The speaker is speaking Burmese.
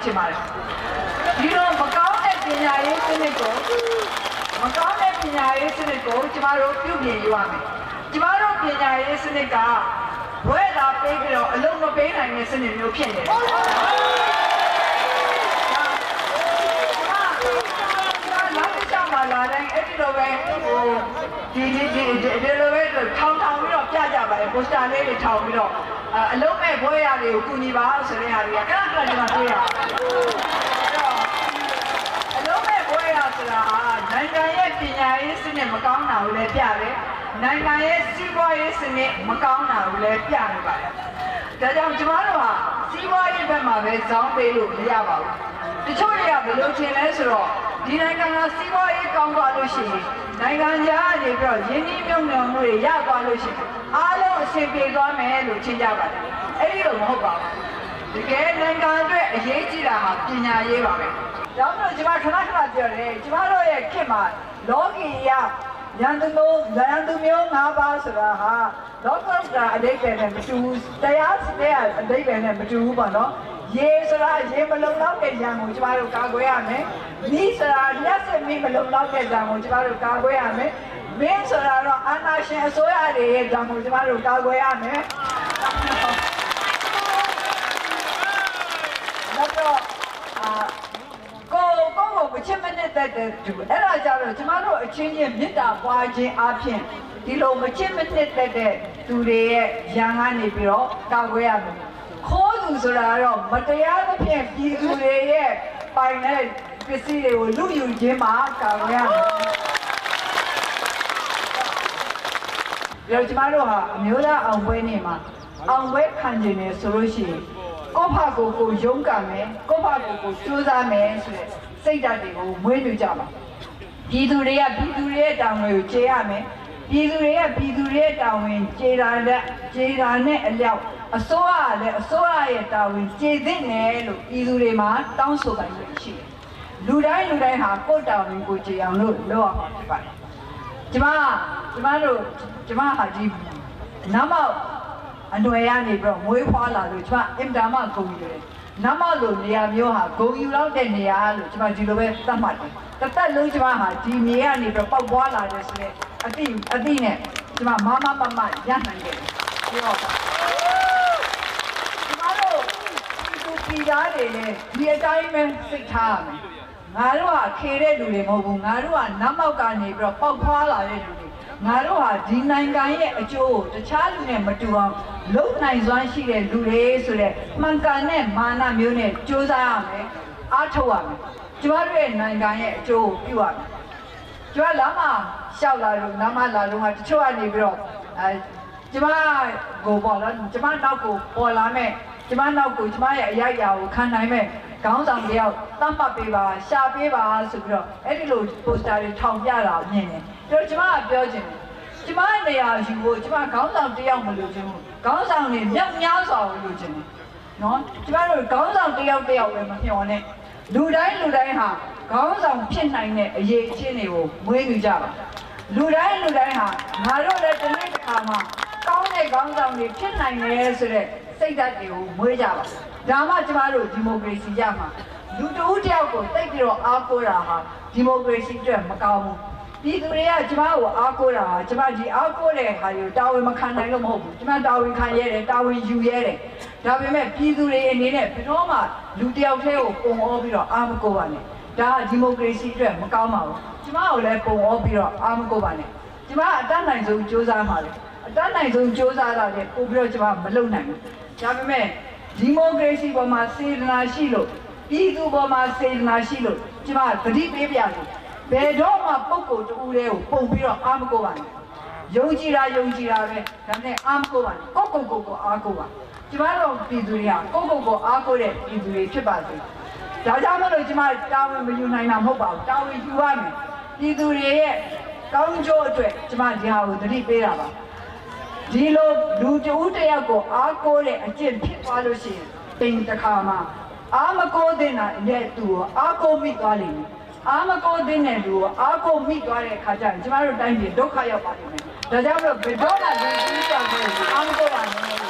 ချင်ပါတယ်ဒီလိုမကောင်းတဲ့ပညာရေးစနစ်ကိုကျမတို့ပြုပြင်ယူရမယ်ကျမတို့ပညာရေးစနစ်ကဘွဲသာပေးပြီးတော့အလုံးမပေးနိုင်တဲ့စနစ်မျိုးဖြစ်နေတယ်လာတိုင်းအဲ့ဒီလိုပဲဒီလိုပဲထောင်ပြီးတော့ပြကြပါတယ်ပိုစတာလေးတွေထောင်ပြီးတော့အလုံးမဲ့ဘွဲရတွေကိုကူညီပါဆိုတဲ့ဟာတွေကခဏခဏကျွန်တော်တွေ့ရအလုံးမဲ့ဘွဲရဆိုတာဟာနိုင်ငံရဲ့ပညာရေးစနစ်မကောင်းတာကိုလည်းပြတယ်နိုင်ငံရဲ့စီးပွားရေးစနစ်မကောင်းတာကိုလည်းပြနေပါတယ်ဒါကြောင့်ကျမတို့ဟာစီးပွားရေးဘက်မှာပဲဇောင်းပေးလို့မရပါဘူးတချို့တွေကဘယ်လိုထင်လဲဆိုတော့ဒီနိုင်ငံကစီးပွားရေးကောင်းသွားလို့ရှိရင်နိုင်ငံခြားကနေပြီးတော့ရင်းနှီးမြှုပ်နှံမှုတွေရသွားလို့ရှိရင်အားလုံးအဆင်ပြေသွားမယ်လို့ထင်ကြပါတယ်အဲ့ဒီလိုမဟုတ်ပါဘူးတကယ်နိုင်ငံအတွက်အရေးကြီးတာဟာပညာရေးပါပဲဒါမှမဟုတ်ကျွန်မခဏပြောတယ်ကျွန်မတို့ရဲ့ခေတ်မှာလောကီရရန်သူမျိုး၅ပါးဆိုတာဟာလောကအတိတ်ပဲနဲ့မတူဘူးတရားစတဲ့အတိတ်ပဲနဲ့မတူဘူးပေါ့နော်ရေဆိုတာရေမလုံလောက်တဲ့ရန်ကိုကျမတို့ကာကွယ်ရမယ်။မိဆိုတာလက်စမိမလုံလောက်တဲ့ရန်ကိုကျမတို့ကာကွယ်ရမယ်။မင်းဆိုတာတော့အာဏာရှင်အစိုးရတွေရဲ့ရန်ကိုကျမတို့ကာကွယ်ရမယ်။နောက်တော့ကိုမချစ်မနစ်တဲ့သူအဲ့ဒါကြောင့်ကျမတို့အချင်းချင်းမေတ္တာပွားခြင်းအပြင်ဒီလိုမချစ်မနစ်တဲ့သူတွေရဲ့ရန်ကနေပြီးတော့ကာကွယ်ရမယ်။ခိုးသူဆိုတာတော့မတရားသဖြင့်ပြည်သူတွေရဲ့ပိုင်တဲ့ပစ္စည်းတွေကိုလူယူခြင်းမှာကာကွယ်ရမယ်။ဒါကျမတို့ဟာအမျိုးသားအောင်ပွဲနေ့မှာအောင်ပွဲခံကျင်နေဆိုလို့ရှိရင်ကိုဖကိုရုန်းကန်မယ်ကိုဖကိုစူးစမ်းမယ်ဆိုတဲ့စိတ်ဓာတ်တွေကိုမွေးမြူကြပါပြည်သူတွေရဲ့တောင်းဝင်ကိုကျေရမယ်ပြည်သူတွေရဲ့တောင်းဝင်ကျေတာနဲ့အလျောက်အစိုးရလည်းအစိုးရရဲ့တာဝန်ကျေသင့်တယ်လို့ပြည်သူတွေမှာတောင်းဆိုပိုင်ခွင့်ရှိတယ်လူတိုင်းဟာကိုယ်တာဝန်ကိုကျေအောင်လို့လုပ်ရမှာဖြစ်ပါတယ်ကျမဟာဒီနမောက်အနွယ်ရနေပြီးတော့မွေးဖွားလာလို့ကျမအင်တာမဂုဏ်ယူတယ်နမောက်လိုနေရာမျိုးဟာဂုဏ်ယူလောက်တဲ့နေရာလို့ကျမဒီလိုပဲသတ်မှတ်တယ်တစ်သက်လုံးကျမဟာဒီနေရာနေပြီးတော့ပေါက်ပွားလာတယ်ဆိုတဲ့အတိနဲ့ကျမမရနိုင်တယ်ပြောတော့ပြည်သားတွေလည်းဒီအတိုင်းပဲစိတ်ထားရမယ်ငါတို့ဟာခေတဲ့လူတွေမဟုတ်ဘူးငါတို့ကနတ်မောက်ကနေပြီးတော့ပေါက်ဖွားလာတဲ့လူတွေငါတို့ဟာဒီနိုင်ငံရဲ့အကျိုးကိုတခြားလူနဲ့မတူအောင်လုပ်နိုင်စွမ်းရှိတဲ့လူတွေဆိုတဲ့မှန်ကန်တဲ့မာနမျိုးနဲ့ကြိုးစားရမယ်အားထုတ်ရမယ်ကျမတို့ရဲ့နိုင်ငံရဲ့အကျိုးကိုပြုရမယ်ကျမလမ်းမှာရှောက်လာလို့နားမလာလို့ဟာတချို့ကနေပြီးတော့ကျမကိုပေါ့နော်ကျမနောက်ကိုပေါ်လာမဲ့ကျမနောက်ကိုကျမရဲ့အရိုက်အရာကိုခံနိုင်မဲ့ခေါင်းဆောင်တယောက်တတ်မှတ်ပေးပါရှာပေးပါဆိုပြီးတော့အဲ့ဒီလိုပိုစတာတွေထောင်ပြတာမြင်တယ်ဒါတော့ကျမကပြောချင်တယ်ကျမရဲ့နေရာယူဖို့ကျမခေါင်းဆောင်တယောက်မလို့ချင်ဘူးခေါင်းဆောင်တွေမြောက်များစွာကိုလိုချင်တယ်နော်ကျမတို့ခေါင်းဆောင်တယောက်ပဲမမျှော်နဲ့လူတိုင်းဟာခေါင်းဆောင်ဖြစ်နိုင်တဲ့အရေးအချင်းတွေကိုမွေးမြူကြပါလူတိုင်းဟာငါတို့လည်းတစ်နေ့တစ်ခါမှကောင်းတဲ့ခေါင်းဆောင်တွေဖြစ်နိုင်တယ်ဆိုတဲ့စိတ်ဓာတ်တွေကိုမွေးကြပါဒါမှကျမတို့ဒီမိုကရေစီရမှာလူတဦးတယောက်ကိုတိတ်ပြီးတော့အားကိုးတာဟာဒီမိုကရေစီအတွက်မကောင်းဘူးပြည်သူတွေကကျမကိုအားကိုးတာဟာကျမဒီအားကိုးတဲ့ဟာတွေကိုတာဝန်မခံနိုင်လို့မဟုတ်ဘူးကျမတာဝန်ခံရတယ်တာဝန်ယူရတယ်ဒါပေမဲ့ပြည်သူတွေအနေနဲ့ဘယ်တော့မှလူတယောက်တည်းကိုပုံအောပြီးတော့အားမကိုးပါနဲ့ဒါကဒီမိုကရေစီအတွက်မကောင်းပါဘူးကျမကိုလည်းပုံအောပြီးတော့အားမကိုးပါနဲ့ကျမအတတ်နိုင်ဆုံးစူးစမ်းပါလေအတတ်နိုင်ဆုံးစူးစမ်းတာလည်းပို့ပြီးတော့ကျမမလုပ်နိုင်ဘူးဒါပေမဲ့ဒီမိုကရေစီပေါ်မှာစေတနာရှိလို့ပြည်သူပေါ်မှာစေတနာရှိလို့ကျမသတိပေးပြတယ်ဘယ်တော့မှပုဂ္ဂိုလ်တူဦးလေးကိုပုံပြီးတော့အားမကိုးပါနဲ့ယုံကြည်တာပဲဒါနဲ့အားမကိုးပါနဲ့ကိုအားကိုးပါကျ ကျမတို့ပြည်သူတွေကကိုအားကိုတဲ့ပြည်သူတွေဖြစ်ပါစေဒါကြောင့်မလို့ကျမတာဝန်မယူနိုင်တာမဟုတ်ပါဘူးတာဝန်ယူရမယ်ပြည်သူတွေရဲ့ကောင်းကျိုးအတွက်ကျမဒီဟာကိုသတိပေးတာပါဒီလိုလူတဦးတယောက်ကိုအားကိုတဲ့အကျင့်ဖြစ်သွားလို့ရှိရင်တိမ်တစ်ခါမှအားမကိုတဲ့တဲ့သူကိုအားကိုမိသွားလိမ့်မယ်အားမကိုတဲ့တဲ့လူကိုအားကိုမိသွားတဲ့အခါကျရင်ကျမတို့တိုင်းပြည်ဒုက္ခရောက်ပါလိမ့်မယ်ဒါကြောင့်မလို့ဘယ်တော့မှလူကြီးကြောက်လို့အားမကိုပါနဲ့